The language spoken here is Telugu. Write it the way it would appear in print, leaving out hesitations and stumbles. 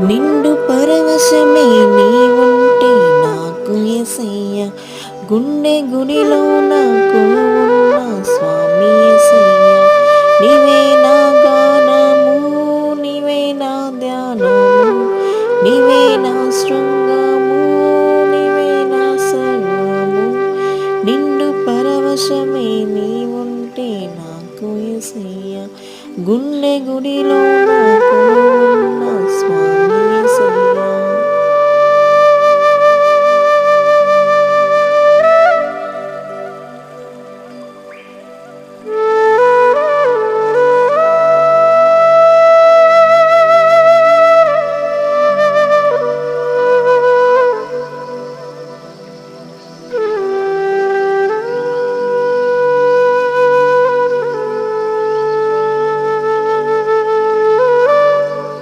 నిండు పరవశమే నీవుంటే నాకు యేసయ్య, గుండె గుడిలో నాకు ఉన్న స్వామి యేసయ్య. నీవే నా గానము, నీవే నా ధ్యానము, నీవే నా శృంగము, నీవే నా సర్వము. నిండు పరవశమే నీవుంటే నాకు యేసయ్య, గుండె గుడిలో నాకు